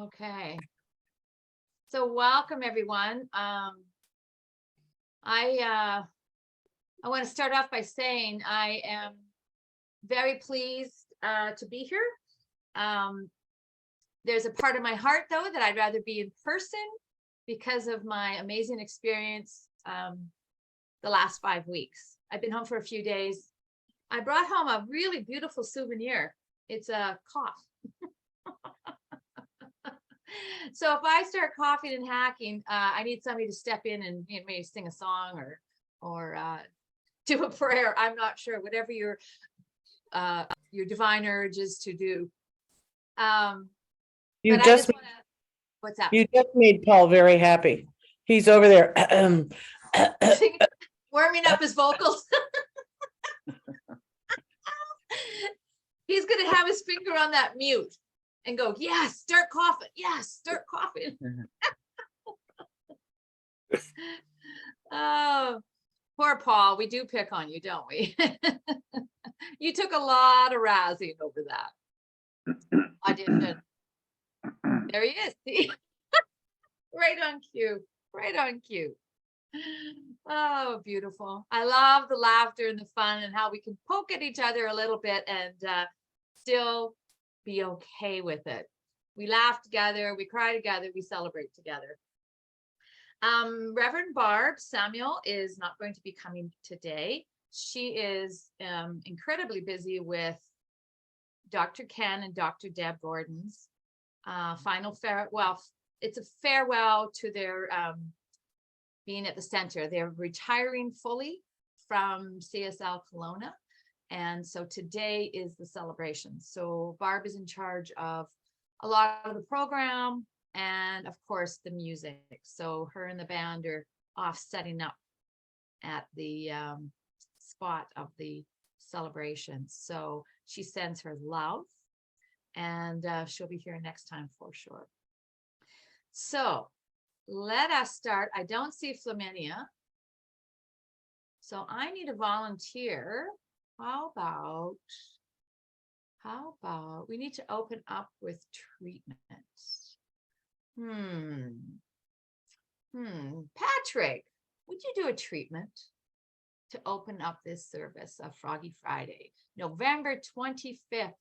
Okay. So welcome everyone. I want to start off by saying I am very pleased to be here. There's a part of my heart though that I'd rather be in person because of my amazing experience the last 5 weeks. I've been home for a few days. I brought home a really beautiful souvenir. It's a cough. So if I start coughing and hacking, I need somebody to step in and maybe sing a song or do a prayer. I'm not sure, whatever your divine urge is to do. You but just, what's that? You just made Paul very happy. He's over there. Warming up his vocals. He's going to have his finger on that mute and go, yes, start coughing. Yes, start coughing. Oh, poor Paul. We do pick on you, don't we? You took a lot of razzing over that audition. There he is. See? Right on cue. Right on cue. Oh, beautiful. I love the laughter and the fun and how we can poke at each other a little bit and still be okay with it. We laugh together, we cry together, we celebrate together. Reverend Barb Samuel is not going to be coming today. She is incredibly busy with Dr. Ken and Dr. Deb Gordon's final farewell. It's a farewell to their being at the center. They're retiring fully from CSLKenya. And so today is the celebration. So Barb is in charge of a lot of the program and of course the music. So her and the band are off setting up at the spot of the celebration. So she sends her love and she'll be here next time for sure. So let us start. I don't see Flamenia. So I need a volunteer. How about we need to open up with treatment. Patrick, would you do a treatment to open up this service of Froggy Friday, November 25th,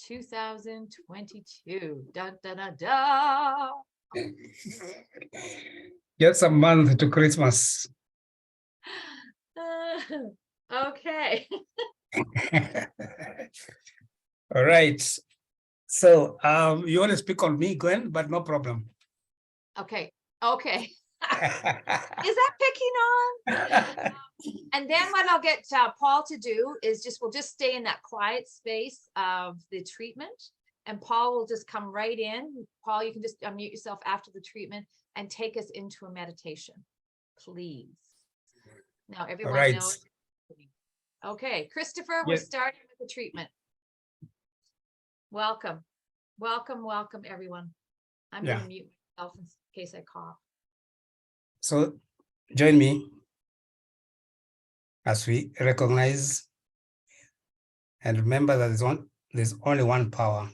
2022. Dun, dun, dun, dun. Just a month to Christmas. Okay. All right. So you want to speak on me, Gwen, but no problem. Okay. Is that picking on? And then what I'll get Paul to do is we'll just stay in that quiet space of the treatment, and Paul will just come right in. Paul, you can just unmute yourself after the treatment and take us into a meditation, please. Now everyone knows. Okay, Christopher, we're starting with the treatment. Welcome, everyone. I'm going to mute myself in case I cough. So join me as we recognize and remember that there's only one power,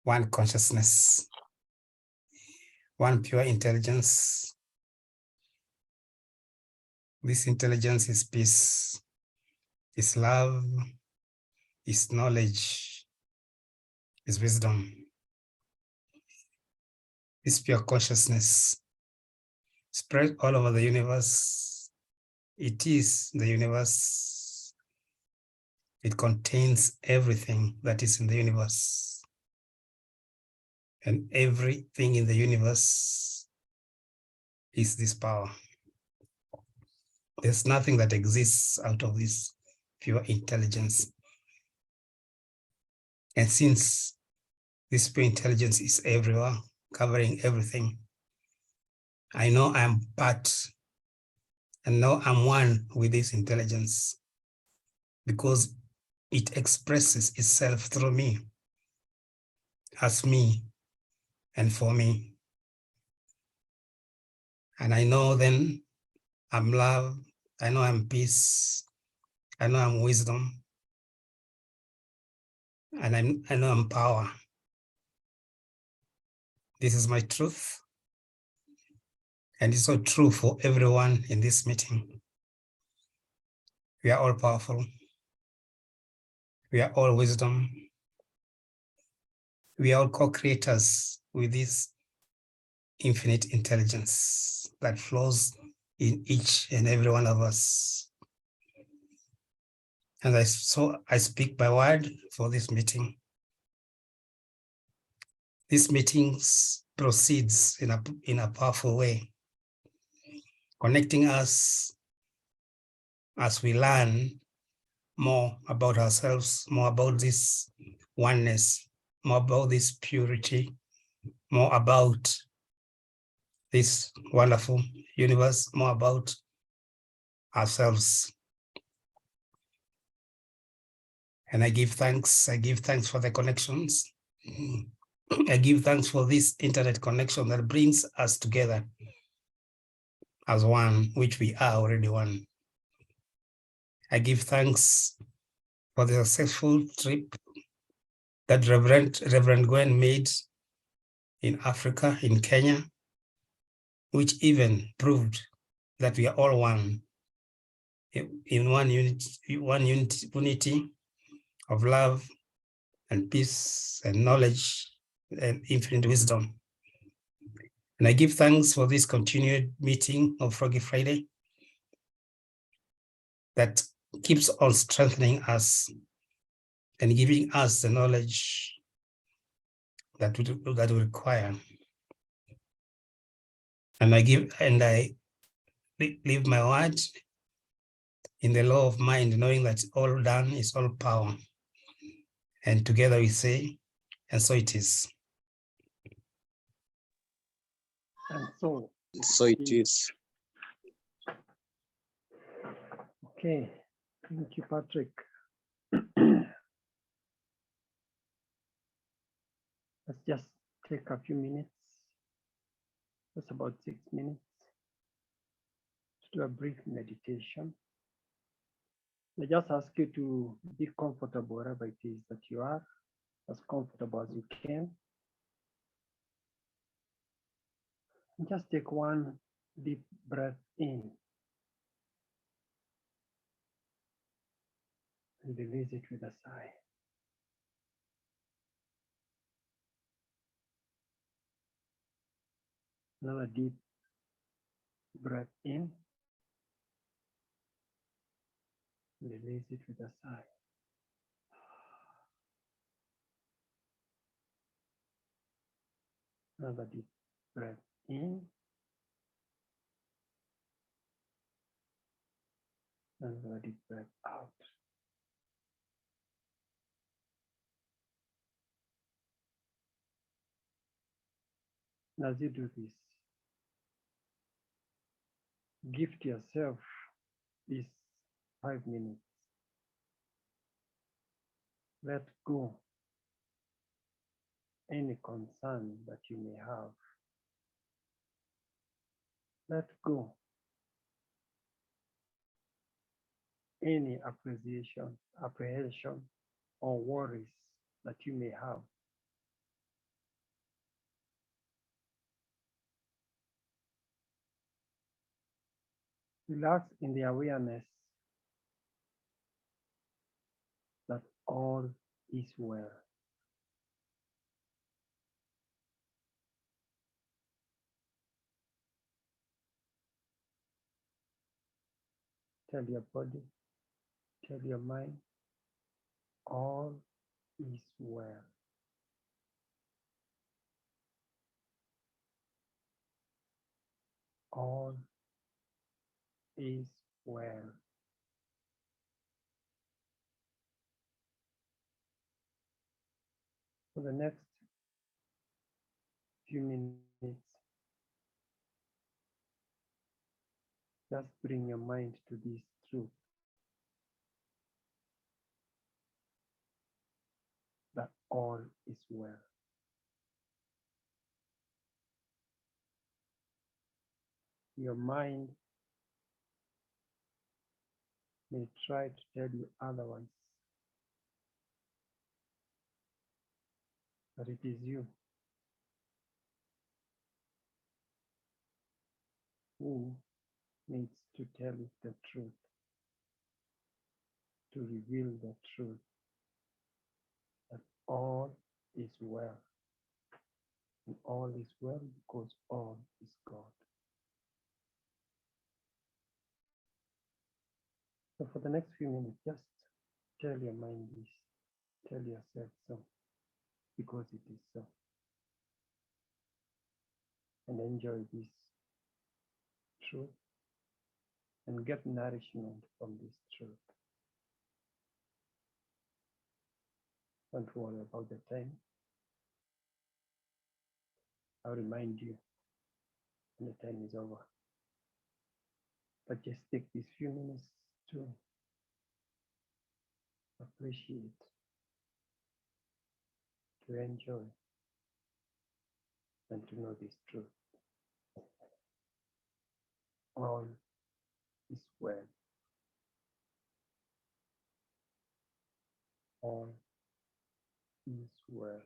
one consciousness, one pure intelligence. This intelligence is peace, is love, is knowledge, is wisdom. This pure consciousness spread all over the universe. It is the universe. It contains everything that is in the universe. And everything in the universe is this power. There's nothing that exists out of this pure intelligence. And since this pure intelligence is everywhere, covering everything, I know I'm part and know I'm one with this intelligence because it expresses itself through me, as me, and for me. And I know then I'm love, I know I'm peace, I know I'm wisdom, and I know I'm power. This is my truth. And it's so true for everyone in this meeting. We are all powerful. We are all wisdom. We are all co-creators with this infinite intelligence that flows in each and every one of us. And I speak by word for this meeting. This meeting proceeds in a powerful way, connecting us as we learn more about ourselves, more about this oneness, more about this purity, more about this wonderful universe, more about ourselves. And I give thanks for the connections. I give thanks for this internet connection that brings us together as one, which we are already one. I give thanks for the successful trip that Reverend Gwen made in Africa, in Kenya, which even proved that we are all one, in one unity of love and peace and knowledge and infinite wisdom. And I give thanks for this continued meeting of Froggy Friday that keeps on strengthening us and giving us the knowledge that we require. And I leave my word in the law of mind, knowing that all done is all power. And together we say, and so it is. And so it is. Okay, thank you, Patrick. Let's just take a few minutes, just about 6 minutes, to do a brief meditation. I just ask you to be comfortable wherever it is that you are, as comfortable as you can. And just take one deep breath in and release it with a sigh. Another deep breath in, release it with a sigh. Another deep breath in, another deep breath out. And as you do this, gift yourself these 5 minutes. Let go any concern that you may have. Let go any apprehension, or worries that you may have. Relax in the awareness that all is well. Tell your body, tell your mind, all is well. All is well. For the next few minutes, just bring your mind to this truth that all is well. Your mind may try to tell you otherwise, but it is you who needs to tell it the truth, to reveal the truth that all is well. And all is well because all is God. So for the next few minutes, just tell your mind this, tell yourself so, because it is so. And enjoy this truth and get nourishment from this truth. Don't worry about the time. I'll remind you when the time is over. But just take these few minutes to appreciate, to enjoy, and to know this truth. All is well. All is well.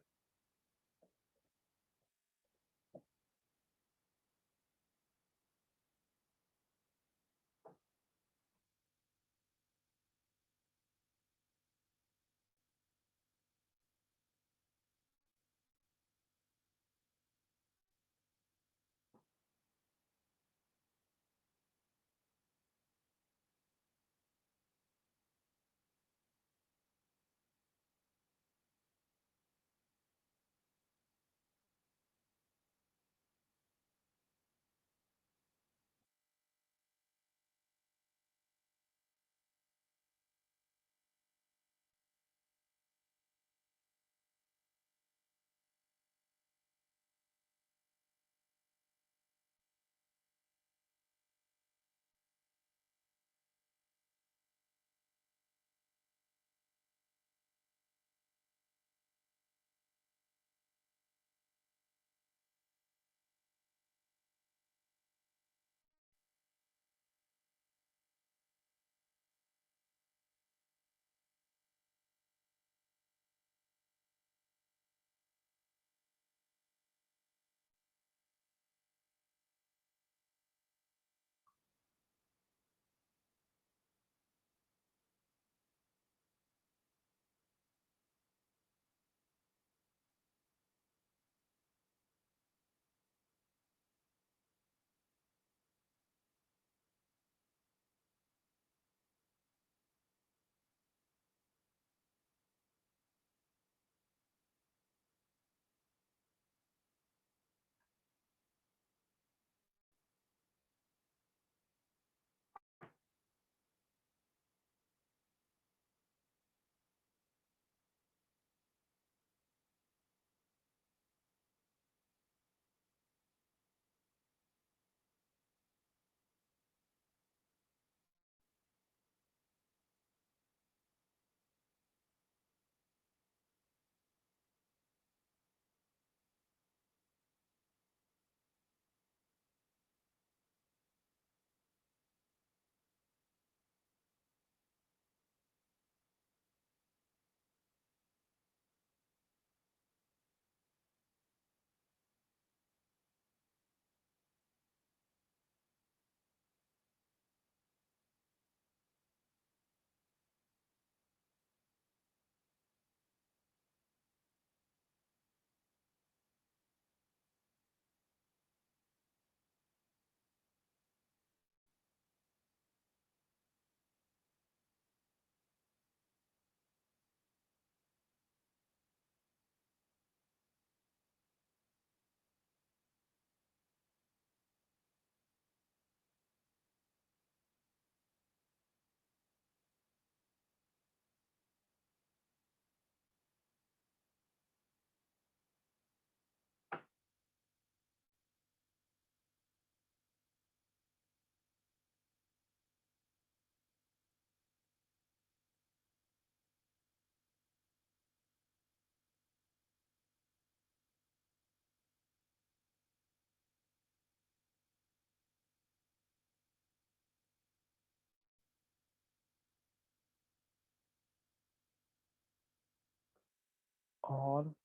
All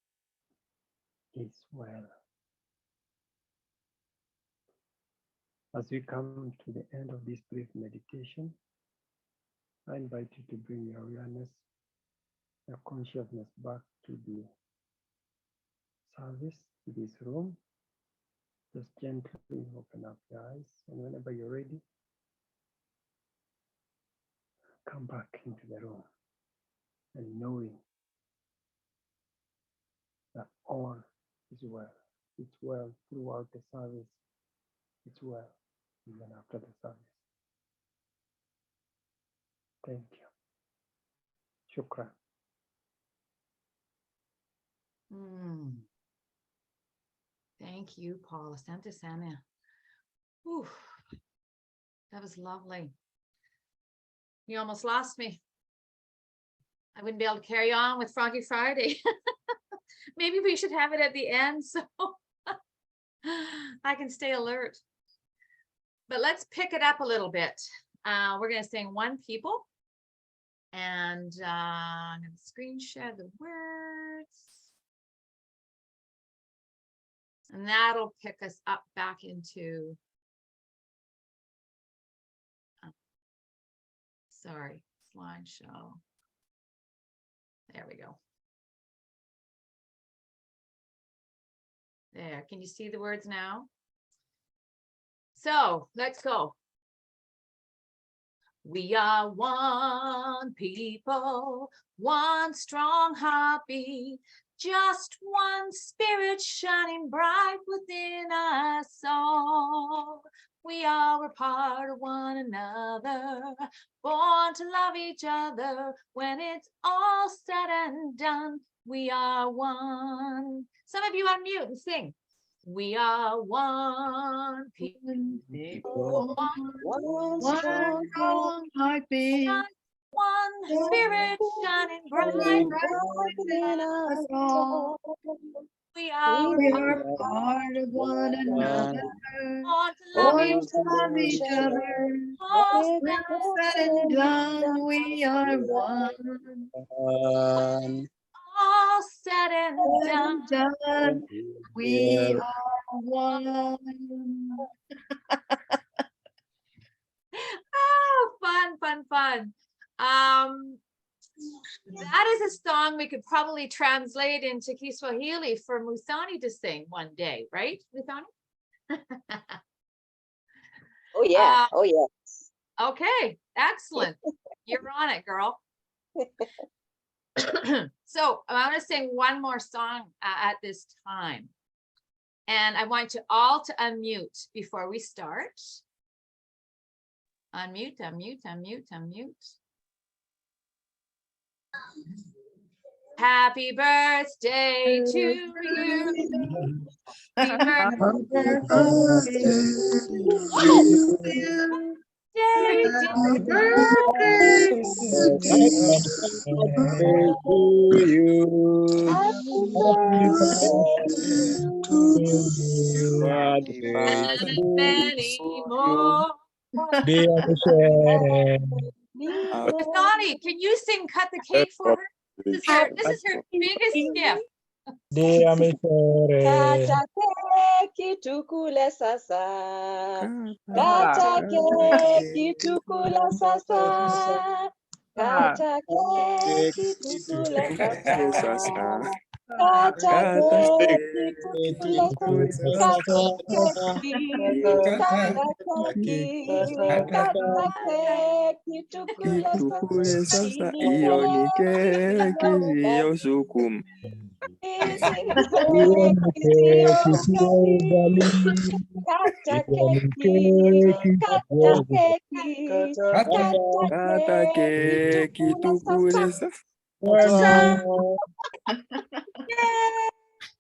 is well. As we come to the end of this brief meditation, I invite you to bring your awareness, your consciousness back to the service, to this room. Just gently open up your eyes, and whenever you're ready, come back into the room, and knowing that all is well. It's well throughout the service. It's well even after the service. Thank you. Shukran. Thank you, Paul. Asante sana. Whew. That was lovely. You almost lost me. I wouldn't be able to carry on with Froggy Friday. Maybe we should have it at the end so I can stay alert. But let's pick it up a little bit. We're going to sing One People. And I'm going to screen share the words. And that'll pick us up back into, sorry, slideshow. There we go. There, can you see the words now? So let's go. We are one people, one strong heartbeat, just one spirit shining bright within us all. We are a part of one another, born to love each other. When it's all said and done, we are one. Some of you unmute and sing. We are one people, One strong heartbeat, one spirit shining bright within us all. We are We are part of one another, born to love born each to love each other. other. When it's said and done, we are one. All said and done. Done, we are one. Oh, fun, fun, fun. That is a song we could probably translate into Kiswahili for Musani to sing one day, right, Musani? Oh yeah. Oh yeah. Okay, excellent. You're on it, girl. So I want to sing one more song at this time. And I want you all to unmute before we start. Unmute, unmute, unmute, unmute. Happy birthday to you. Happy birthday and many more. Donnie, can you sing Cut the Cake for her? This is her biggest gift. Kata keki tukule sasa. Kata keki tukule sasa. Kata keki tukule sasa. Kata keki tukule sasa. Kata keki tukule sasa. Iyo ni keki yo sukum. Kata keki tukule sasa.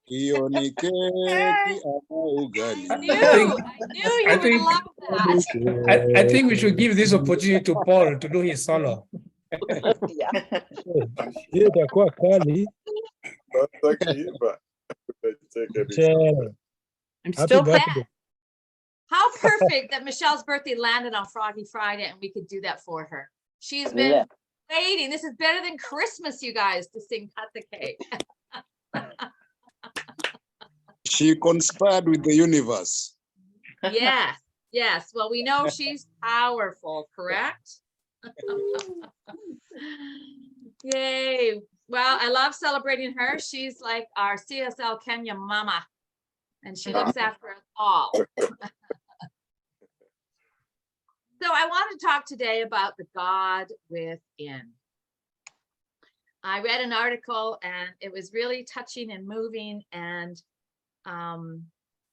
Hiyo ni keki ama ugali. I knew you would love that. I think we should give this opportunity to Paul to do his solo. Hiyo itakuwa kali. I'm still birthday. How perfect that Michelle's birthday landed on Froggy Friday and we could do that for her. She's been waiting. This is better than Christmas, you guys, to sing Cut the Cake. She conspired with the universe. Yes, Yes, well, we know she's powerful, correct? Yay. Well, I love celebrating her. She's like our CSLKenya mama, and she looks after us all. So I want to talk today about the God within. I read an article and it was really touching and moving. And,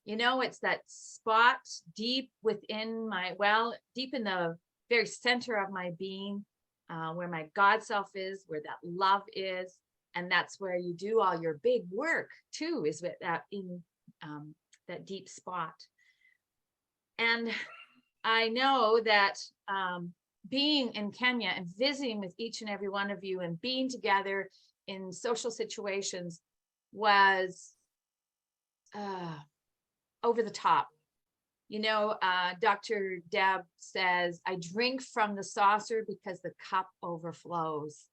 you know, it's that spot deep within my, well, deep in the very center of my being, where my God self is, where that love is. And that's where you do all your big work too, is with that in that deep spot. And I know that being in Kenya and visiting with each and every one of you and being together in social situations was over the top. You know, Dr. Deb says, I drink from the saucer because the cup overflows.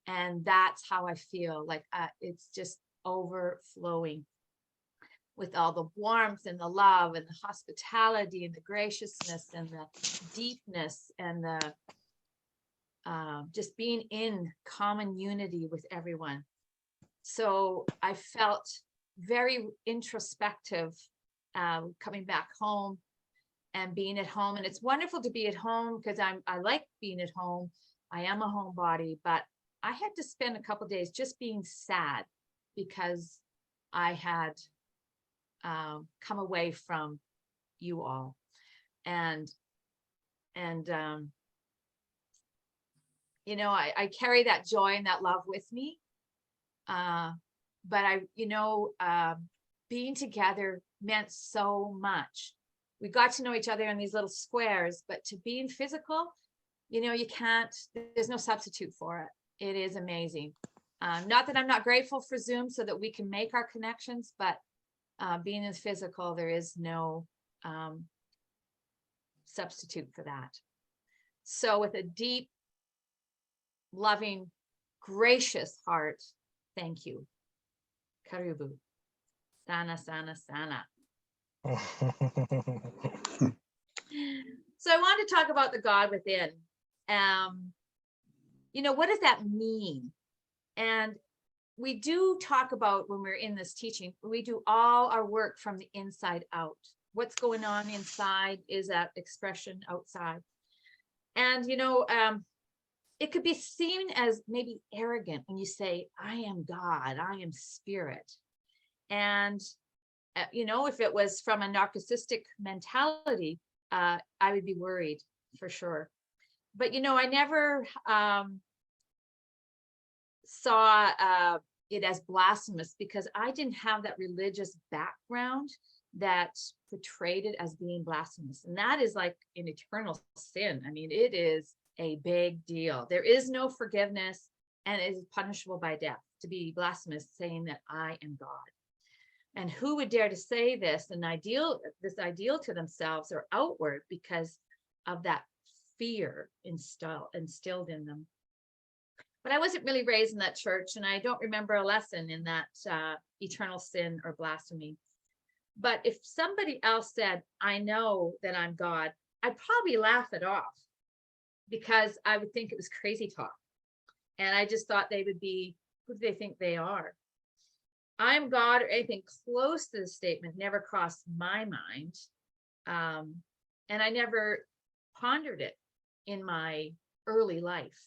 And that's how I feel, like it's just overflowing with all the warmth and the love and the hospitality and the graciousness and the deepness and the just being in common unity with everyone. So I felt very introspective coming back home and being at home. And it's wonderful to be at home because I like being at home. I am a homebody, but I had to spend a couple days just being sad because I had come away from you all, and you know, I carry that joy and that love with me, but being together meant so much. We got to know each other in these little squares, but to being physical, you know, you can't, there's no substitute for it. It is amazing. Not that I'm not grateful for Zoom so that we can make our connections, but being in physical, there is no substitute for that. So with a deep, loving, gracious heart, thank you. Karibu. Sana, sana, sana. So I want to talk about the God within. You know, what does that mean? And we do talk about, when we're in this teaching, we do all our work from the inside out. What's going on inside is that expression outside. And, you know, it could be seen as maybe arrogant when you say, I am God, I am spirit. And, you know, if it was from a narcissistic mentality, I would be worried for sure. But, you know, I never saw it as blasphemous because I didn't have that religious background that portrayed it as being blasphemous. And that is like an eternal sin. I mean, it is a big deal. There is no forgiveness, and it is punishable by death to be blasphemous, saying that I am God. And who would dare to say this ideal to themselves or outward because of that fear instilled in them? But I wasn't really raised in that church, and I don't remember a lesson in that eternal sin or blasphemy. But if somebody else said, I know that I'm God, I'd probably laugh it off because I would think it was crazy talk. And I just thought they would be, who do they think they are? I am God, or anything close to the statement, never crossed my mind. And I never pondered it in my early life.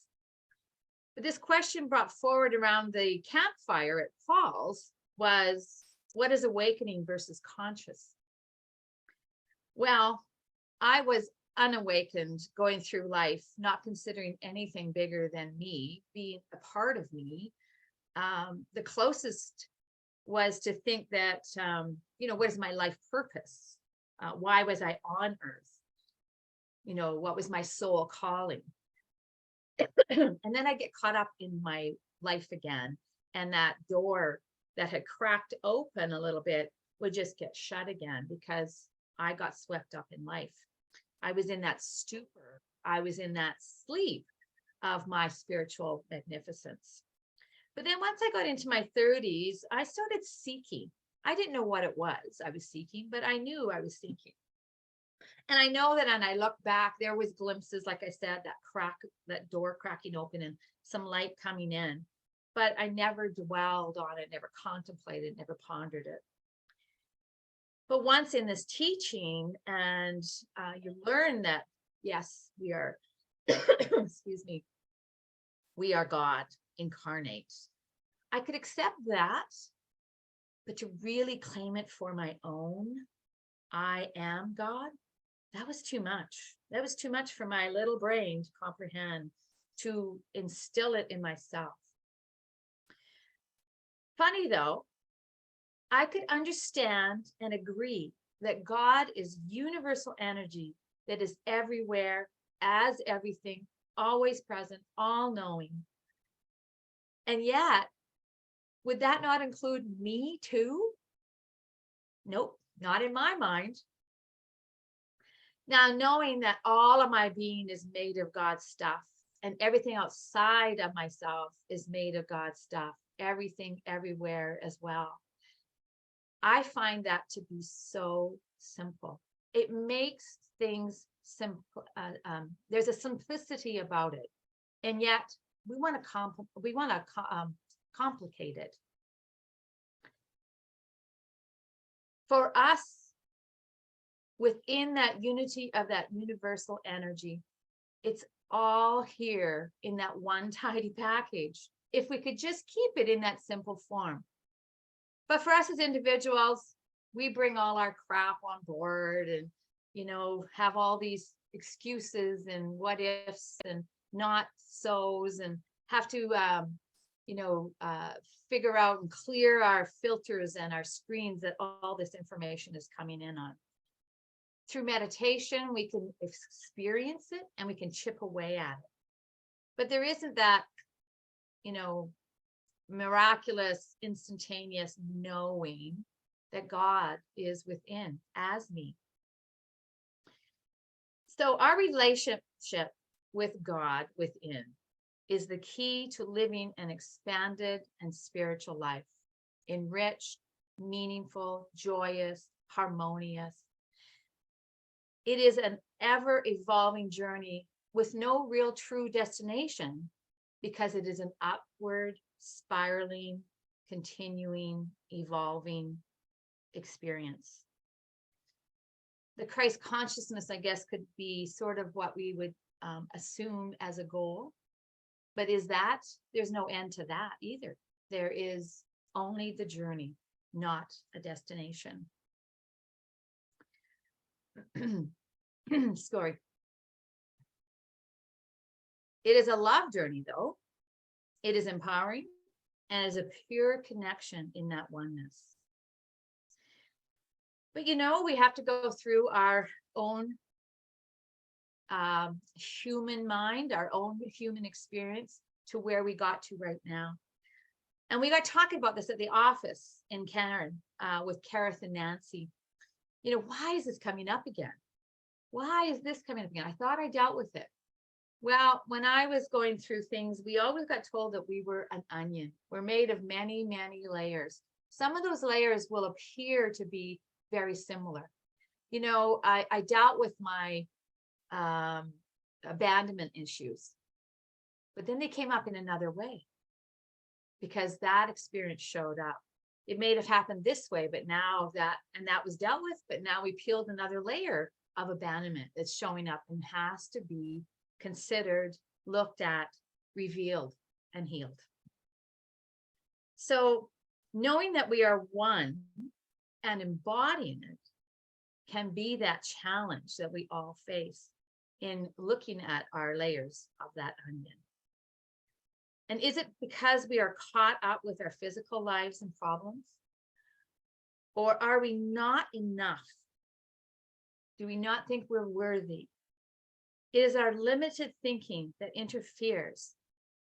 But this question brought forward around the campfire at Falls was, what is awakening versus conscious? Well, I was unawakened going through life, not considering anything bigger than me, being a part of me. The closest was to think that, you know, what is my life purpose? Why was I on earth? You know, what was my soul calling? And then I get caught up in my life again, and that door that had cracked open a little bit would just get shut again because I got swept up in life. I was in that stupor. I was in that sleep of my spiritual magnificence. But then once I got into my 30s, I started seeking. I didn't know what it was I was seeking, but I knew I was seeking. And I know that, and I look back, there was glimpses, like I said, that crack, that door cracking open and some light coming in, but I never dwelled on it, never contemplated, never pondered it. But once in this teaching, and you learn that, yes, we are, excuse me, we are God incarnate. I could accept that, but to really claim it for my own, I am God, that was too much. That was too much for my little brain to comprehend, to instill it in myself. Funny though, I could understand and agree that God is universal energy that is everywhere, as everything, always present, all knowing. And yet, would that not include me too? Nope, not in my mind. Now, knowing that all of my being is made of God's stuff and everything outside of myself is made of God's stuff, everything everywhere as well. I find that to be so simple. It makes things simple. There's a simplicity about it, and yet we want to complicate it. For us, within that unity of that universal energy, it's all here in that one tidy package. If we could just keep it in that simple form. But for us as individuals, we bring all our crap on board and, you know, have all these excuses and what ifs and not so's and have to, figure out and clear our filters and our screens that all this information is coming in on. Through meditation, we can experience it and we can chip away at it. But there isn't that, miraculous, instantaneous knowing that God is within as me. So our relationship with God within is the key to living an expanded and spiritual life, enriched, meaningful, joyous, harmonious. It is an ever-evolving journey with no real true destination, because it is an upward, spiraling, continuing, evolving experience. The Christ consciousness, I guess, could be sort of what we would assume as a goal. But there's no end to that either. There is only the journey, not a destination. Sorry. It is a love journey, though. It is empowering and is a pure connection in that oneness. But we have to go through our own human mind, our own human experience to where we got to right now. And we got talking about this at the office in Karen with Kareth and Nancy. Why is this coming up again? Why is this coming up again? I thought I dealt with it. Well, when I was going through things, we always got told that we were an onion. We're made of many, many layers. Some of those layers will appear to be very similar. I dealt with my abandonment issues, but then they came up in another way because that experience showed up. It may have happened this way, but now that was dealt with, but now we peeled another layer of abandonment that's showing up and has to be considered, looked at, revealed, and healed. So knowing that we are one and embodying it can be that challenge that we all face in looking at our layers of that onion. And is it because we are caught up with our physical lives and problems? Or are we not enough? Do we not think we're worthy? It is our limited thinking that interferes,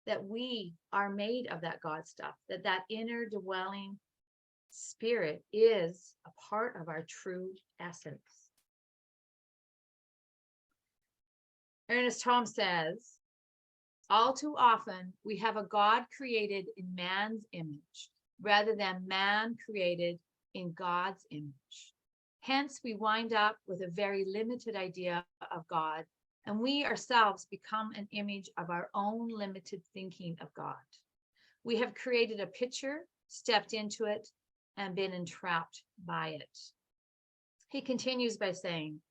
that we are made of that God stuff, that inner dwelling spirit is a part of our true essence. Ernest Holmes says, all too often we have a God created in man's image rather than man created in God's image. Hence, we wind up with a very limited idea of God, and we ourselves become an image of our own limited thinking of God. We have created a picture, stepped into it, and been entrapped by it. He continues by saying,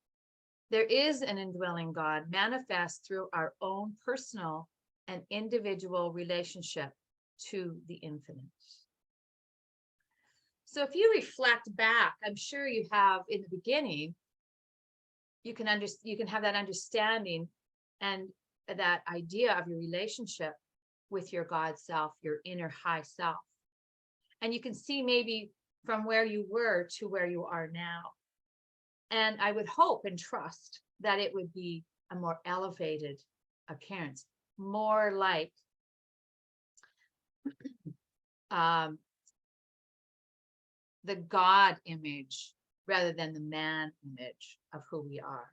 there is an indwelling God manifest through our own personal and individual relationship to the infinite. So if you reflect back, I'm sure you have in the beginning, you can have that understanding and that idea of your relationship with your God self, your inner high self. And you can see maybe from where you were to where you are now. And I would hope and trust that it would be a more elevated appearance, more like the God image rather than the man image of who we are.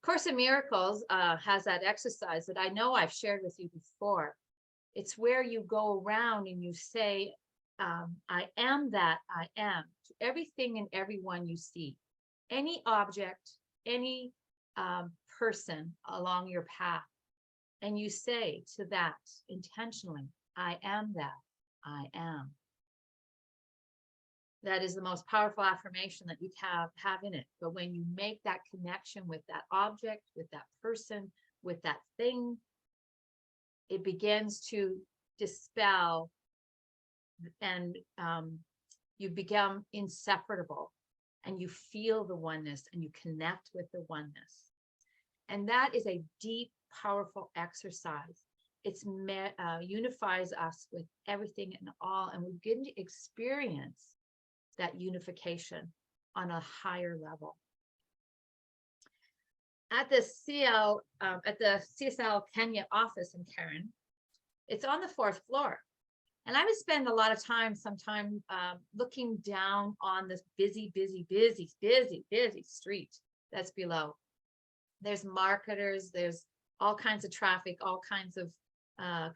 Course in Miracles has that exercise that I know I've shared with you before. It's where you go around and you say, I am that I am, to everything and everyone you see. Any object, any person along your path, and you say to that intentionally, I am that I am. That is the most powerful affirmation that you have in it. But when you make that connection with that object, with that person, with that thing, it begins to dispel, and you become inseparable, and you feel the oneness and you connect with the oneness. And that is a deep, powerful exercise. It unifies us with everything and all, and we begin to experience that unification on a higher level. At the CSLKenya office in Karen, it's on the 4th floor. And I would spend a lot of time looking down on this busy street that's below. There's marketers, there's all kinds of traffic, all kinds of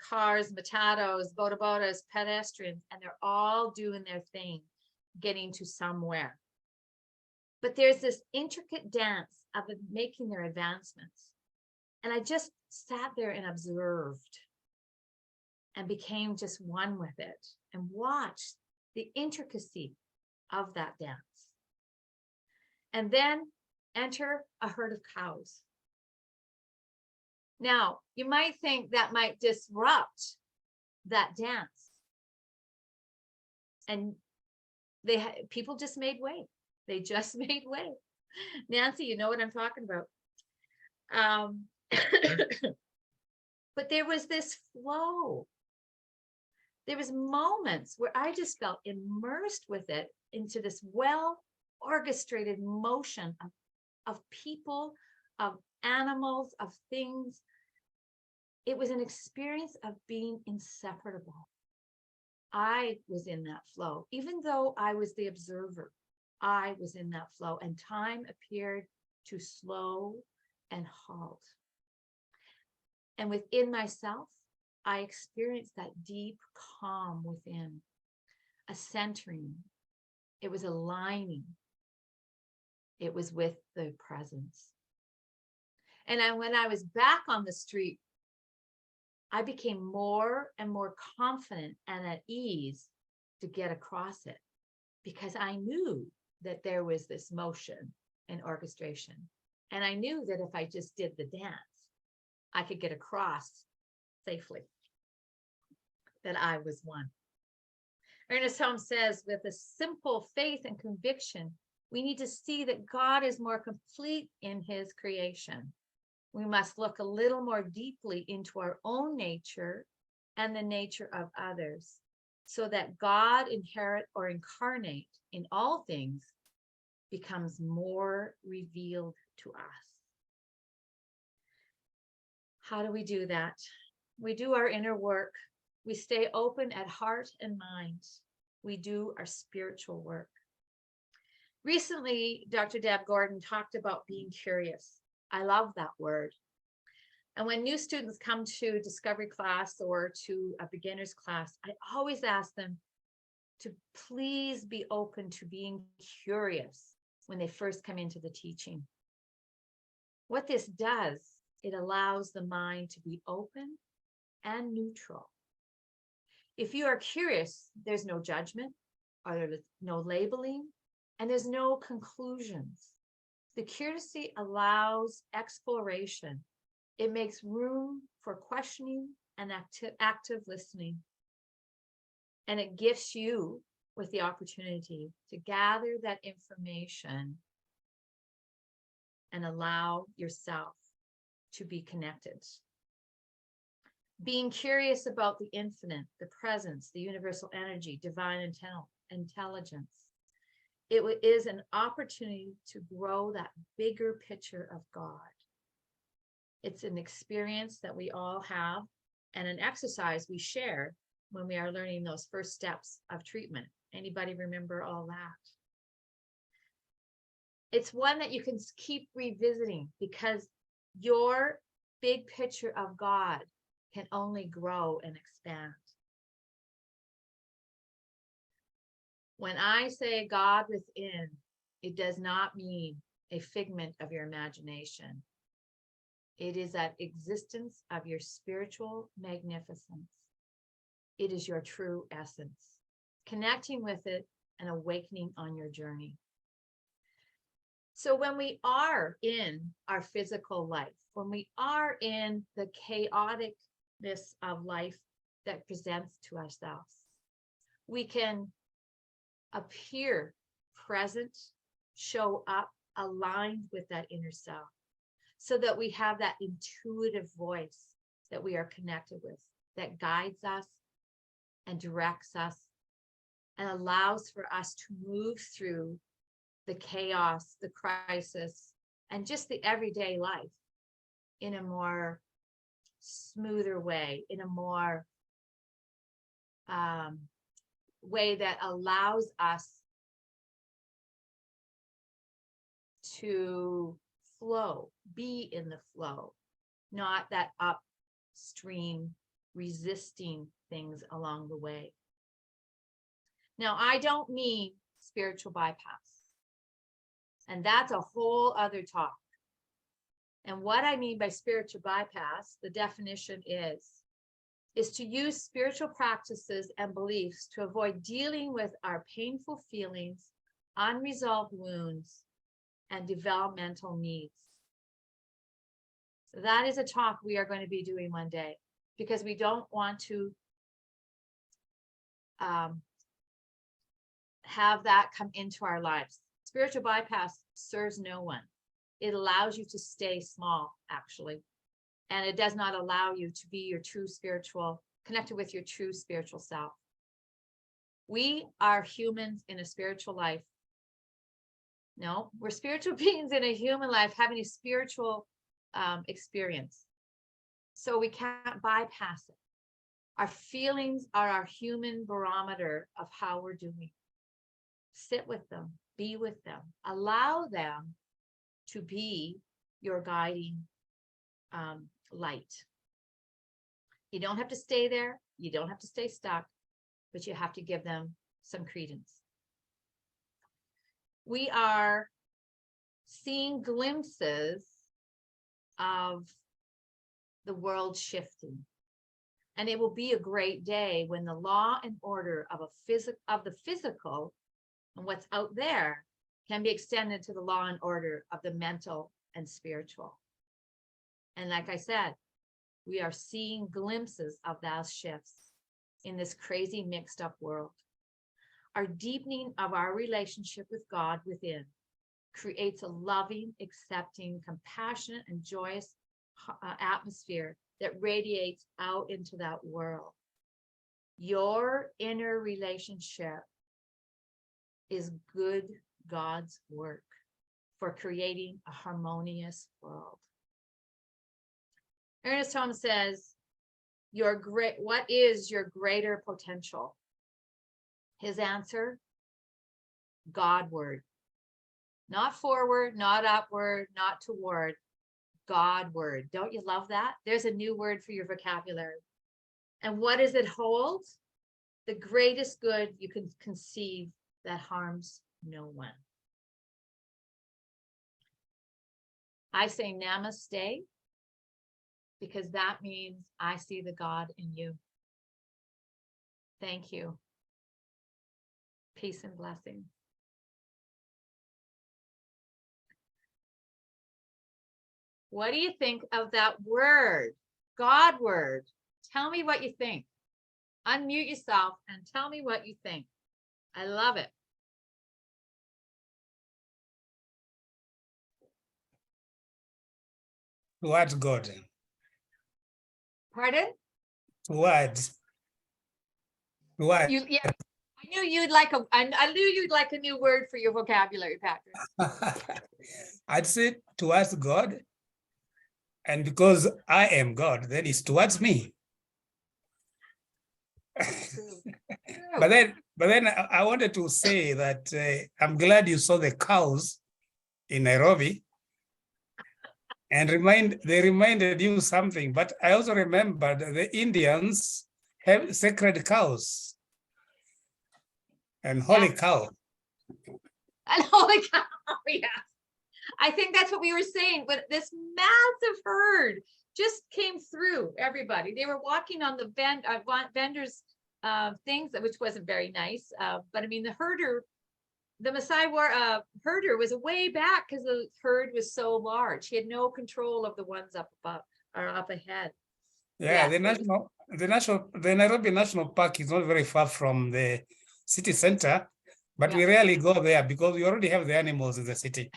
cars, matados, bodabodas, pedestrians, and they're all doing their thing, getting to somewhere. But there's this intricate dance of making their advancements. And I just sat there and observed and became just one with it and watched the intricacy of that dance. And then enter a herd of cows. Now, you might think that might disrupt that dance. And people just made way. They just made way. Nancy, you know what I'm talking about. But there was this flow. There was moments where I just felt immersed with it into this well-orchestrated motion of people, of animals, of things. It was an experience of being inseparable. I was in that flow. Even though I was the observer, I was in that flow, and time appeared to slow and halt. And within myself, I experienced that deep calm within, a centering. It was aligning. It was with the presence. And when I was back on the street, I became more and more confident and at ease to get across it, because I knew that there was this motion and orchestration. And I knew that if I just did the dance, I could get across safely, that I was one. Ernest Holmes says, with a simple faith and conviction, we need to see that God is more complete in his creation. We must look a little more deeply into our own nature and the nature of others, so that God inherit or incarnate in all things becomes more revealed to us. How do we do that? We do our inner work. We stay open at heart and mind. We do our spiritual work. Recently, Dr. Deb Gordon talked about being curious. I love that word. And when new students come to discovery class or to a beginner's class, I always ask them to please be open to being curious when they first come into the teaching. What this does, it allows the mind to be open and neutral. If you are curious, there's no judgment, or there's no labeling, and there's no conclusions. The curiosity allows exploration. It makes room for questioning and active listening. And it gifts you with the opportunity to gather that information and allow yourself to be connected. Being curious about the infinite, the presence, the universal energy, divine intelligence. It is an opportunity to grow that bigger picture of God. It's an experience that we all have and an exercise we share when we are learning those first steps of treatment. Anybody remember all that? It's one that you can keep revisiting because your big picture of God can only grow and expand. When I say God within, it does not mean a figment of your imagination. It is that existence of your spiritual magnificence. It is your true essence, connecting with it and awakening on your journey. So when we are in our physical life, when we are in the chaoticness of life that presents to ourselves, we can appear present, show up, aligned with that inner self, so that we have that intuitive voice that we are connected with, that guides us and directs us and allows for us to move through the chaos, the crisis, and just the everyday life in a more smoother way, in a more way that allows us to flow, be in the flow, not that upstream resisting things along the way. Now, I don't mean spiritual bypass. And that's a whole other talk. And what I mean by spiritual bypass, the definition is to use spiritual practices and beliefs to avoid dealing with our painful feelings, unresolved wounds, and developmental needs. So that is a talk we are going to be doing one day, because we don't want to have that come into our lives. Spiritual bypass serves no one. It allows you to stay small, actually. And it does not allow you to be your true spiritual, connected with your true spiritual self. We are humans in a spiritual life. No, we're spiritual beings in a human life having a spiritual experience. So we can't bypass it. Our feelings are our human barometer of how we're doing. Sit with them, be with them, allow them to be your guiding light. You don't have to stay there. You don't have to stay stuck, but you have to give them some credence. We are seeing glimpses of the world shifting. And it will be a great day when the law and order of the physical and what's out there can be extended to the law and order of the mental and spiritual. And like I said, we are seeing glimpses of those shifts in this crazy mixed up world. Our deepening of our relationship with God within creates a loving, accepting, compassionate, and joyous atmosphere that radiates out into that world. Your inner relationship is good God's work for creating a harmonious world. Ernest Holmes says, what is your greater potential? His answer, Godward. Not forward, not upward, not toward, Godward. Don't you love that? There's a new word for your vocabulary. And what does it hold? The greatest good you can conceive that harms no one. I say namaste because that means I see the God in you. Thank you. Peace and blessing. What do you think of that word? God word. Tell me what you think. Unmute yourself and tell me what you think. I love it. Towards God. Pardon? Towards. Towards. Yeah, I knew you'd like I knew you'd like a new word for your vocabulary, Patrick. I'd say towards God. And because I am God, then it's towards me. True. But then I wanted to say that I'm glad you saw the cows in Nairobi and they reminded you something. But I also remembered the Indians have sacred cows and holy cow. And holy cow, yeah. I think that's what we were saying, but this massive herd just came through everybody. They were walking on the vendors' things, which wasn't very nice. But I mean, the Maasai herder was way back because the herd was so large. He had no control of the ones up above or up ahead. Yeah, the Nairobi National Park is not very far from the city center, but we rarely go there because we already have the animals in the city.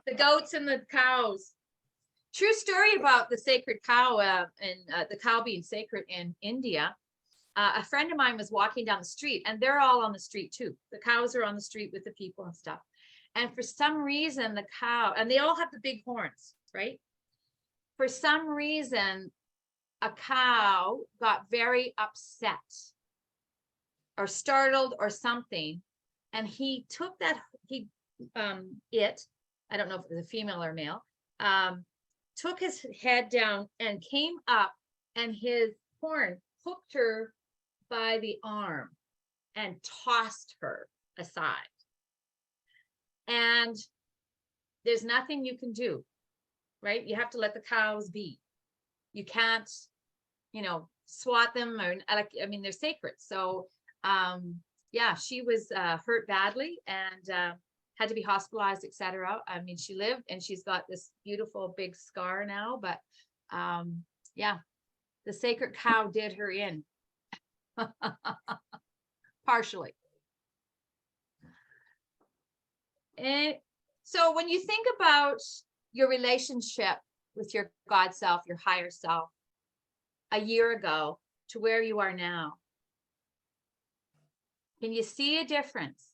The goats and the cows. True story about the sacred cow and the cow being sacred in India. A friend of mine was walking down the street and they're all on the street too. The cows are on the street with the people and stuff. And for some reason, the cow, and they all have the big horns, right? For some reason, a cow got very upset or startled or something. And he took that, I don't know if it was a female or male, took his head down and came up and his horn hooked her by the arm and tossed her aside. And there's nothing you can do, right? You have to let the cows be. You can't, swat them or, I mean, they're sacred. So, yeah, she was hurt badly and had to be hospitalized, etc. I mean, she lived and she's got this beautiful big scar now, but yeah, the sacred cow did her in. Partially. And so when you think about your relationship with your God self, your higher self, a year ago to where you are now, can you see a difference?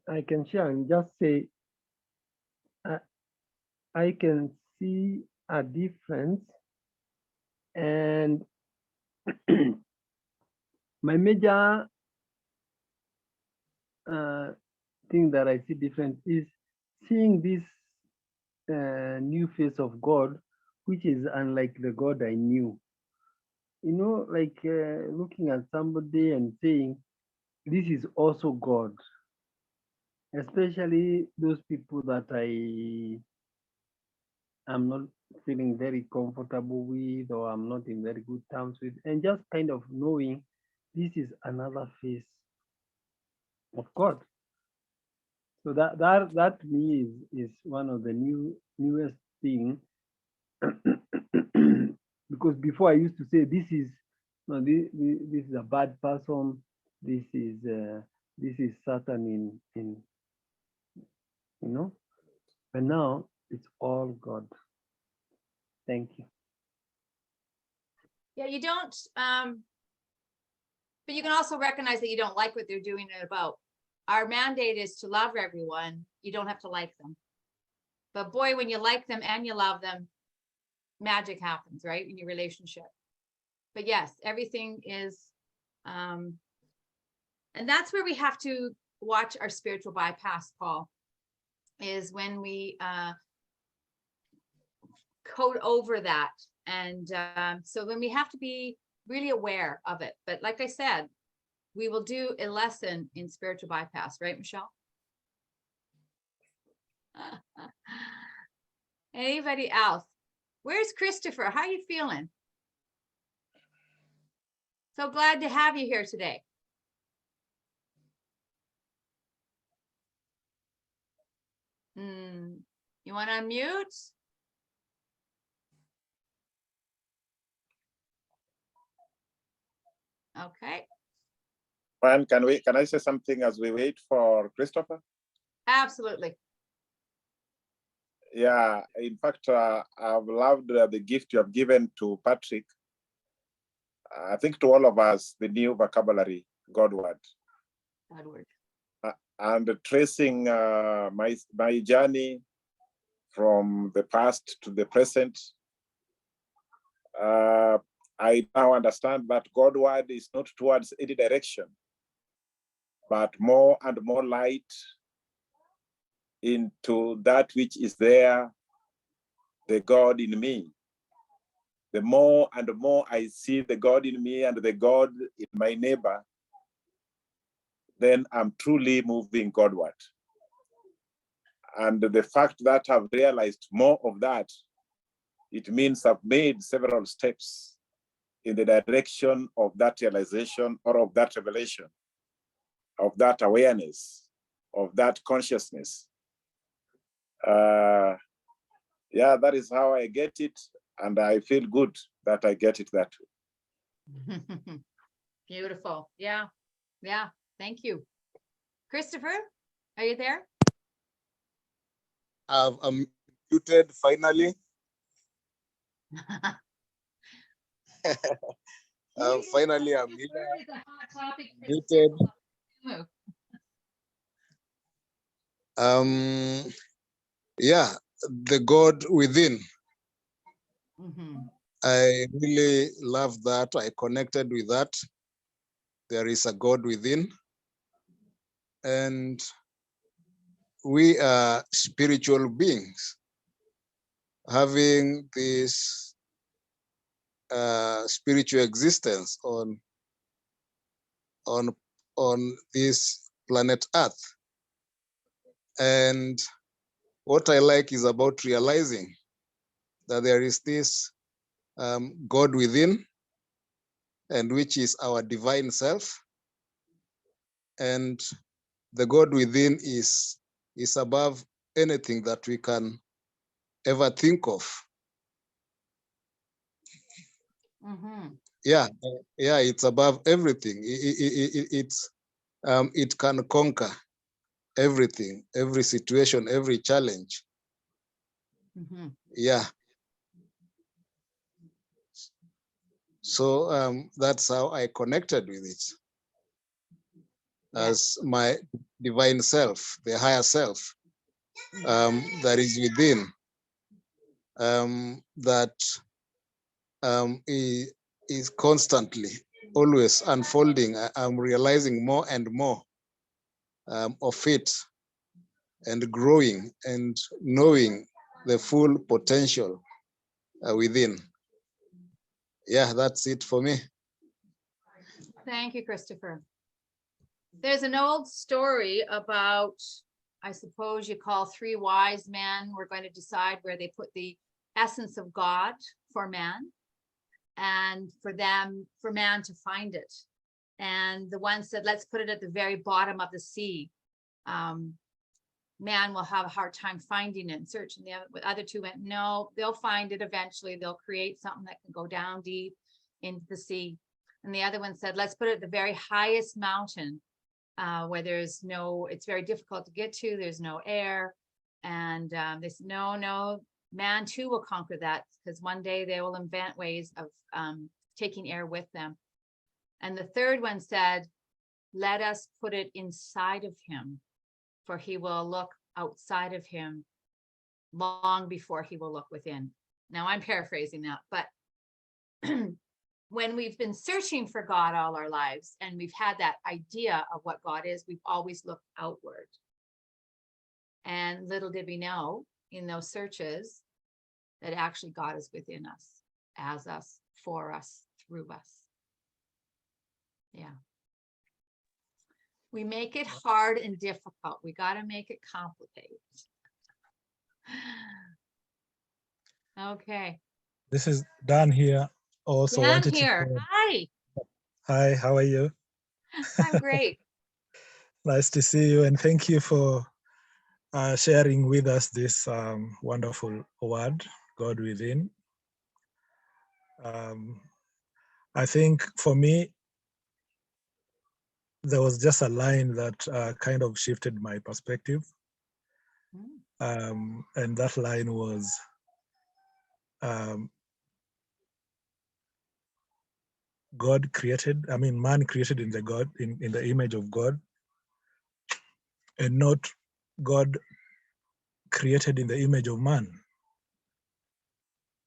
I can share and just say, I can see a difference, and my major thing that I see different is seeing this new face of God, which is unlike the God I knew. Like looking at somebody and saying, this is also God, especially those people that I am not feeling very comfortable with, or I'm not in very good terms with, and just kind of knowing this is another face of God. So that to me is one of the newest thing. Because before I used to say this is a bad person, this is Satan in but now it's all God. Thank you. Yeah, you don't, but you can also recognize that you don't like what they're doing it about. Our mandate is to love everyone. You don't have to like them. But boy, when you like them and you love them, magic happens, right? In your relationship. But yes, everything is, and that's where we have to watch our spiritual bypass, Paul, is when we code over that. And so then we have to be really aware of it. But like I said, we will do a lesson in spiritual bypass, right, Michelle? Anybody else? Where's Christopher? How you feeling? So glad to have you here today. You want to unmute? Okay. Fran, can I say something as we wait for Christopher? Absolutely. Yeah, in fact, I've loved the gift you have given to Patrick. I think to all of us, the new vocabulary, God word. God word. And tracing my journey from the past to the present, I now understand that God word is not towards any direction, but more and more light into that which is there, the God in me. The more and more I see the God in me and the God in my neighbor, then I'm truly moving Godward. And the fact that I've realized more of that, it means I've made several steps in the direction of that realization or of that revelation, of that awareness, of that consciousness. Yeah, that is how I get it. And I feel good that I get it that way. Beautiful. Yeah. Yeah. Thank you. Christopher, are you there? I'm muted finally. Finally, I'm here. Muted. Yeah, the God within. I really love that. I connected with that. There is a God within. And we are spiritual beings having this spiritual existence on this planet Earth. And what I like is about realizing that there is this God within, and which is our divine self. And the God within is above anything that we can ever think of. Yeah, it's above everything. It can conquer everything, every situation, every challenge. Yeah. So that's how I connected with it as my divine self, the higher self that is within, that is constantly, always unfolding. I'm realizing more and more of it, and growing and knowing the full potential within. Yeah, that's it for me. Thank you, Christopher. There's an old story about, I suppose you call three wise men were going to decide where they put the essence of God for man, and for man to find it. And the one said, let's put it at the very bottom of the sea. Man will have a hard time finding it and searching. The other two went, no, they'll find it eventually. They'll create something that can go down deep into the sea. And the other one said, let's put it at the very highest mountain where there's no, it's very difficult to get to. There's no air. And they said, no, man too will conquer that, because one day they will invent ways of taking air with them. And the third one said, let us put it inside of him, for he will look outside of him long before he will look within. Now I'm paraphrasing that, but when we've been searching for God all our lives, and we've had that idea of what God is, we've always looked outward. And little did we know in those searches that actually God is within us, as us, for us, through us. Yeah. We make it hard and difficult. We got to make it complicated. Okay. This is Dan here. Also Dan wanted to here. say, Hi. hi, how are you? I'm great. Nice to see you, and thank you for sharing with us this wonderful word, God within. I think for me, there was just a line that kind of shifted my perspective. And that line was, God created, man created in the image of God, and not God created in the image of man.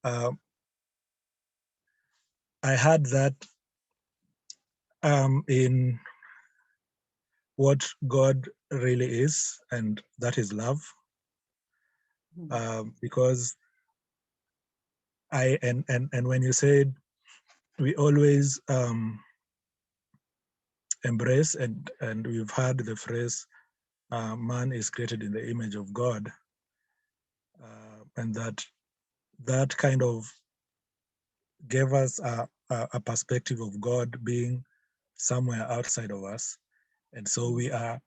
I had that in what God really is, and that is love. Because and when you said we always embrace, and we've heard the phrase, man is created in the image of God, and that kind of gave us a perspective of God being somewhere outside of us, and so we are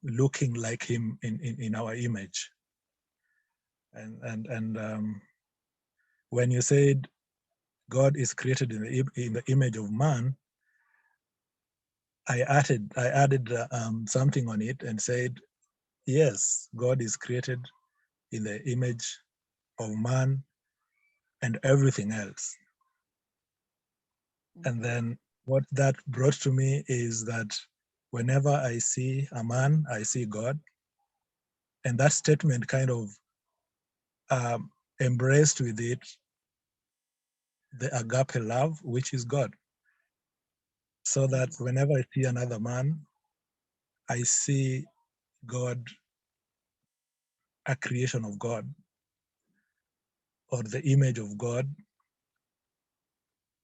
looking like him in our image. And when you said God is created in the image of man, I added something on it and said, yes, God is created in the image of man and everything else. And then what that brought to me is that whenever I see a man, I see God. And that statement kind of embraced with it the agape love, which is God. So that whenever I see another man, I see God, a creation of God, or the image of God,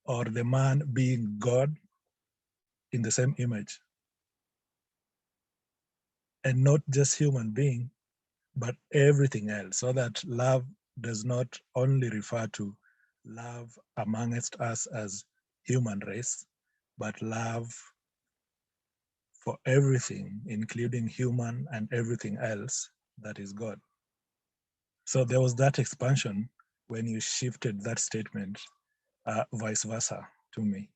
or the man being God in the same image. And not just human being, but everything else. So that love does not only refer to love amongst us as human race, but love for everything, including human and everything else that is God. So there was that expansion when you shifted that statement, vice versa to me.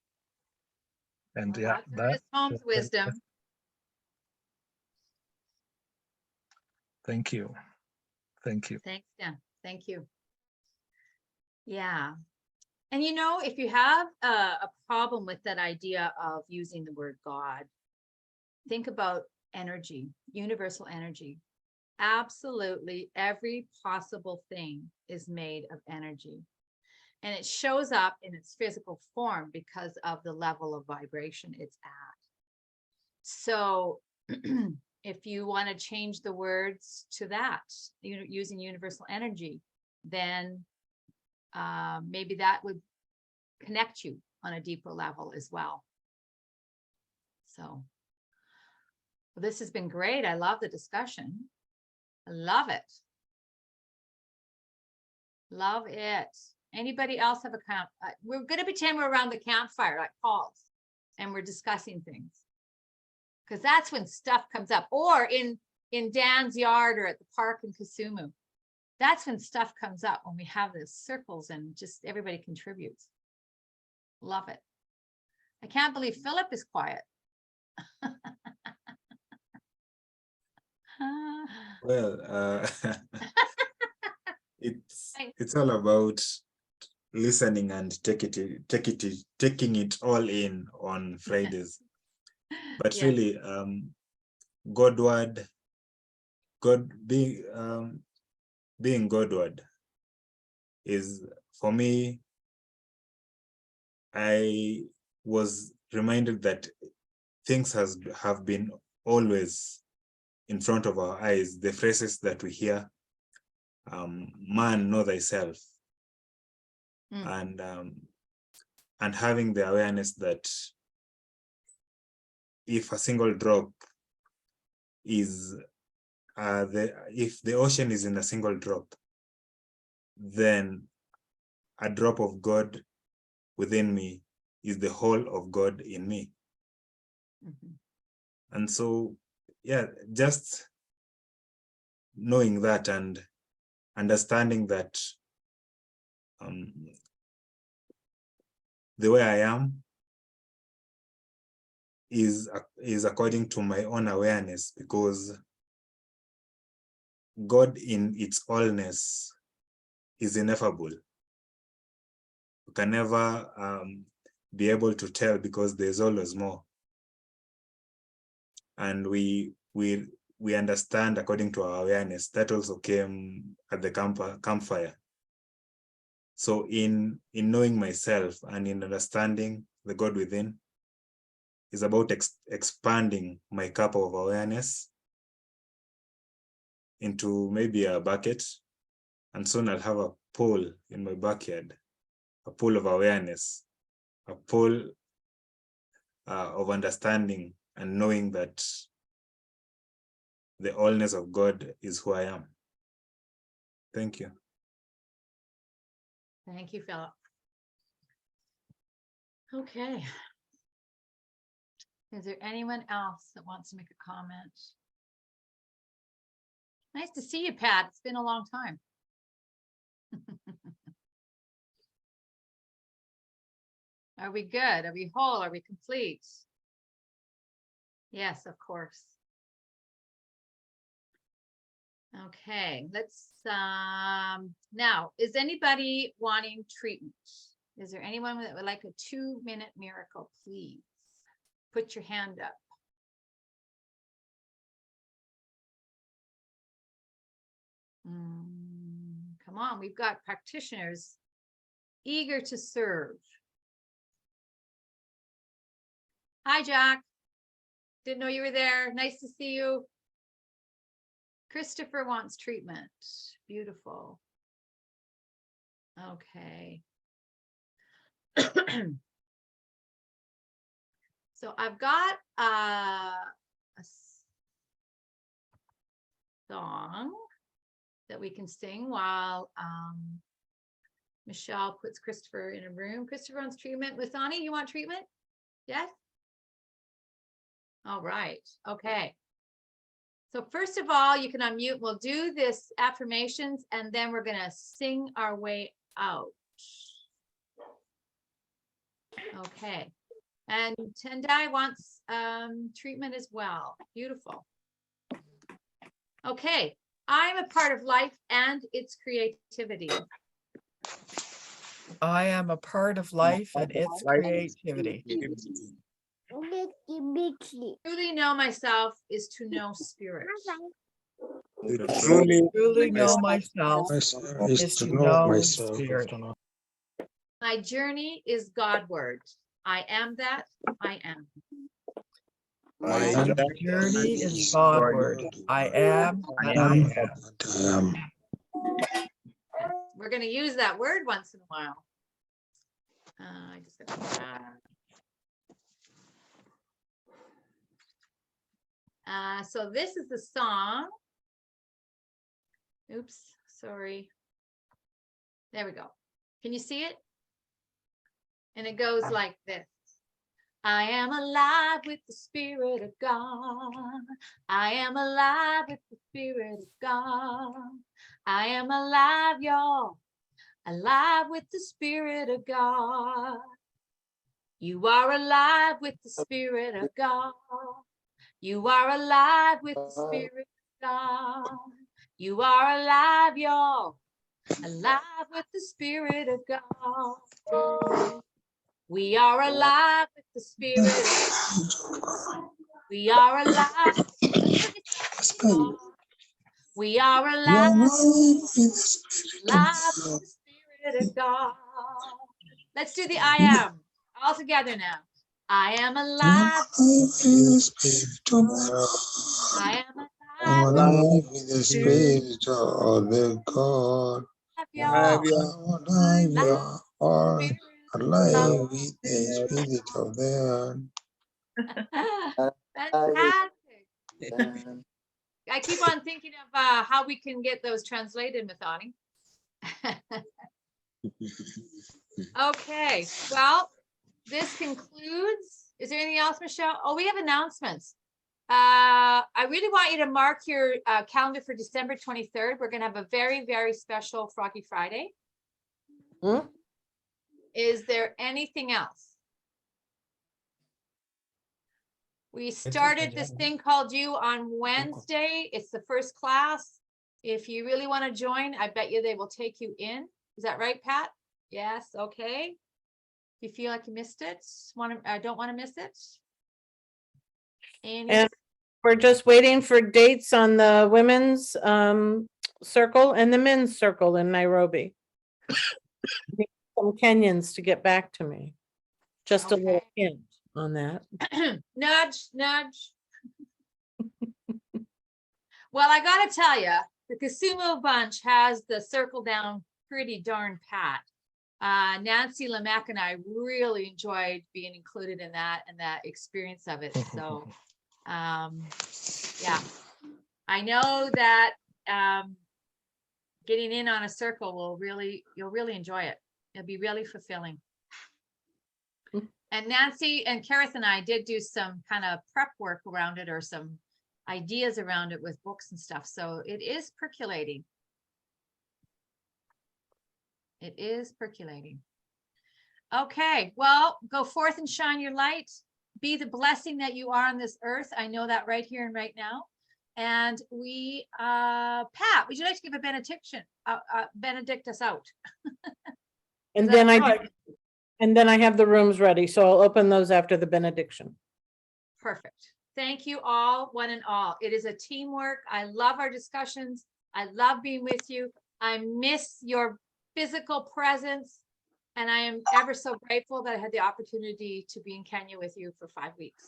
And Well, yeah, there is Holmes wisdom. Thank you. Thank you. Thanks, Dan. Thank you. Yeah. And you know, if you have a problem with that idea of using the word God, think about energy, universal energy. Absolutely every possible thing is made of energy. And it shows up in its physical form because of the level of vibration it's at. So if you want to change the words to that, using universal energy, then maybe that would connect you on a deeper level as well. So well, this has been great. I love the discussion. I love it. Love it. Anybody else have a count? We're going to pretend we're around the campfire like Paul's, and we're discussing things, because that's when stuff comes up. Or in Dan's yard or at the park in Kisumu, that's when stuff comes up, when we have these circles and just everybody contributes. Love it. I can't believe Philip is quiet. Well, it's all about listening and taking it all in on Fridays. But Yeah. really, God being Godward is, for me, I was reminded that things have been always in front of our eyes. The phrases that we hear, man, know thyself, and having the awareness that if a single drop is if the ocean is in a single drop, then a drop of God within me is the whole of God in me. Mhm. And so, yeah, just knowing that and understanding that the way I am is according to my own awareness, because God in its allness is ineffable. You can never be able to tell, because there's always more. And we understand according to our awareness. That also came at the campfire. So in knowing myself and in understanding the God within is about expanding my cup of awareness into maybe a bucket, and soon I'll have a pool in my backyard, a pool of awareness, a pool of understanding and knowing that the allness of God is who I am. Thank you. Thank you, Philip. Okay. Is there anyone else that wants to make a comment? Nice to see you, Pat. It's been a long time. Are we good? Are we whole? Are we complete? Yes, of course. Okay, let's now, is anybody wanting treatment? Is there anyone that would like a 2-minute miracle, please? Put your hand up. Come on, we've got practitioners eager to serve. Hi, Jack. Didn't know you were there. Nice to see you. Christopher wants treatment. Beautiful. Okay. So I've got a song that we can sing while Michelle puts Christopher in a room. Christopher wants treatment. Lasani, you want treatment? Yes? All right. Okay. So first of all, you can unmute. We'll do this affirmations and then we're going to sing our way out. Okay. And Tendai wants treatment as well. Beautiful. Okay. I'm a part of life and its creativity. I am a part of life and its creativity. Truly know myself is to know spirit. Truly know myself is to know spirit. My journey is Godward. I am that I am. My journey is Godward. I am that I am. We're going to use that word once in a while. I just got so this is the song. Oops, sorry. There we go. Can you see it? And it goes like this. I am alive with the Spirit of God. I am alive with the Spirit of God. I am alive, y'all. Alive with the Spirit of God. You are alive with the Spirit of God. You are alive with the Spirit of God. You are alive, y'all. Alive with the Spirit of God. We are alive with the Spirit of God. We are alive. We are alive with the Spirit of God. Let's do the I am all together now. I am alive. I am alive with the Spirit of the God. alive Alive with the Spirit of the Fantastic. I keep on thinking of how we can get those translated, Mathani. Okay, well, this concludes. Is there anything else, Michelle? Oh, we have announcements. I really want you to mark your calendar for December 23rd. We're going to have a very, very special Froggy Friday. Hmm? Is there anything else? We started this thing called You on Wednesday. It's the first class. If you really want to join, I bet you they will take you in. Is that right, Pat? Yes, okay. If you feel like you missed it, don't want to miss it. And we're just waiting for dates on the women's circle and the men's circle in Nairobi. Some Kenyans to get back to me. Just a little hint on that. Nudge, nudge. Well, I gotta tell you, the Kisumu bunch has the circle down pretty darn pat. Nancy Lamech and I really enjoyed being included in that and that experience of it. So, yeah, I know that getting in on a circle you'll really enjoy it. It'll be really fulfilling. And Nancy and Kareth and I did do some kind of prep work around it or some ideas around it with books and stuff. So it is percolating. It is percolating. Okay, well, go forth and shine your light. Be the blessing that you are on this earth. I know that right here and right now. And we, Pat, would you like to give a benediction? Benedict us out. And then I have the rooms ready, so I'll open those after the benediction. Perfect. Thank you all, one and all. It is a teamwork. I love our discussions. I love being with you. I miss your physical presence. And I am ever so grateful that I had the opportunity to be in Kenya with you for 5 weeks.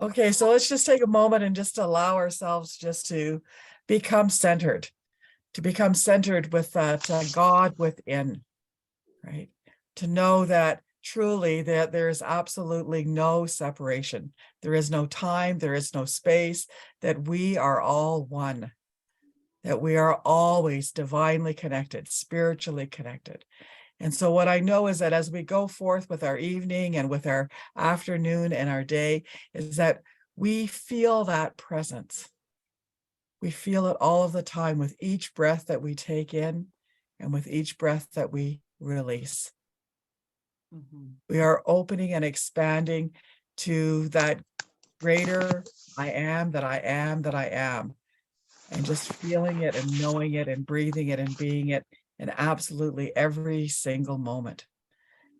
Okay, so let's just take a moment and just allow ourselves just to become centered with that God within, right? To know that truly that there is absolutely no separation. There is no time, there is no space, that we are all one, that we are always divinely connected, spiritually connected. And so what I know is that as we go forth with our evening and with our afternoon and our day, is that we feel that presence. We feel it all of the time with each breath that we take in and with each breath that we release. We are opening and expanding to that greater I am, that I am, that I am, and just feeling it and knowing it and breathing it and being it in absolutely every single moment.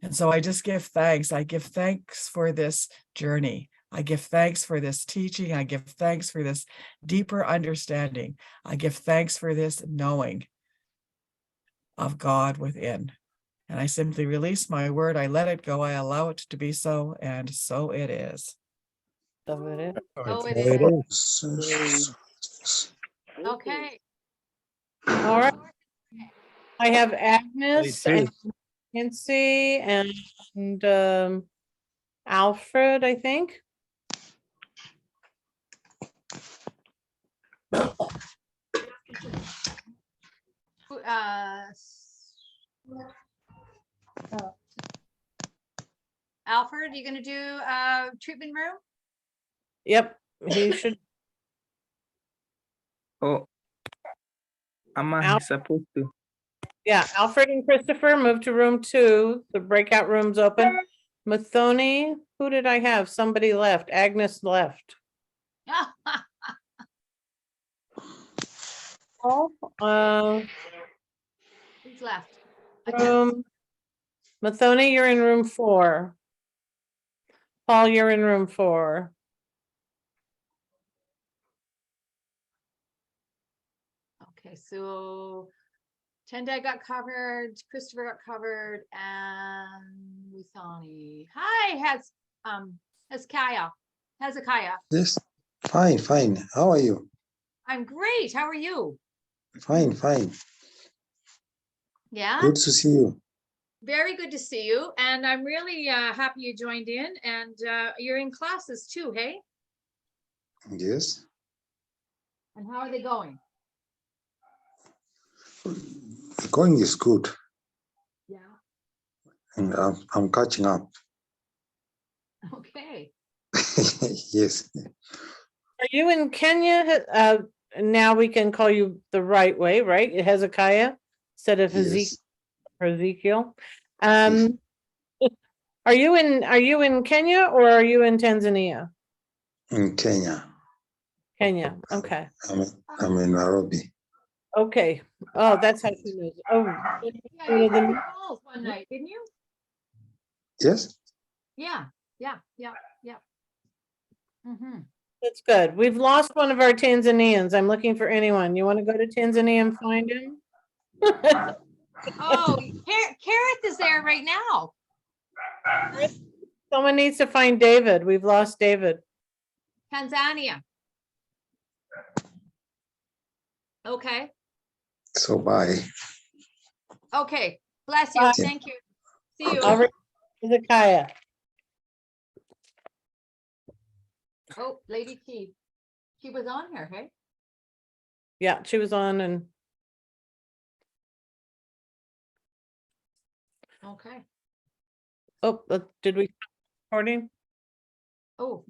And so I just give thanks. I give thanks for this journey. I give thanks for this teaching. I give thanks for this deeper understanding. I give thanks for this knowing of God within. And I simply release my word. I let it go. I allow it to be so. And so it is. So it is. Oh, it is. Okay. All right. I have Agnes and Nancy and Alfred, I think. Alfred, you gonna do treatment room? Yep, he should. Oh, am I supposed to? Yeah, Alfred and Christopher move to room 2. The breakout room's open. Mathoni, who did I have? Somebody left. Agnes left. Oh, Who's left? Mathoni, you're in room 4. Paul, you're in room 4. Okay, so Tendai got covered, Christopher got covered, and Muthoni. Hi, Hezekiah. Hezekiah. Yes, fine, fine. How are you? I'm great. How are you? Fine, fine. Yeah. Good to see you. Very good to see you. And I'm really happy you joined in, and you're in classes too, hey? Yes. And how are they going? The going is good, Yeah. and I'm catching up. Okay. Yes. Are you in Kenya? Now we can call you the right way, right? Hezekiah instead of Yes. Ezekiel. Are you in Kenya or are you in Tanzania? In Kenya. Kenya. Okay. I'm in Nairobi. Okay. Oh, that's how she knows. Oh, Yeah, go you to the- had calls one night, didn't you? Yes. Yeah. Mm-hmm. that's good. We've lost one of our Tanzanians. I'm looking for anyone. You want to go to Tanzania and find him? Oh, Kareth is there right now. Someone needs to find David. We've lost David. Tanzania. Okay. So bye. Okay. Bless you. Bye. Thank you. See you. All right, Hezekiah. Oh, Lady T. She was on here, hey? Yeah, she was on and Okay. oh, did we stop recording? Oh,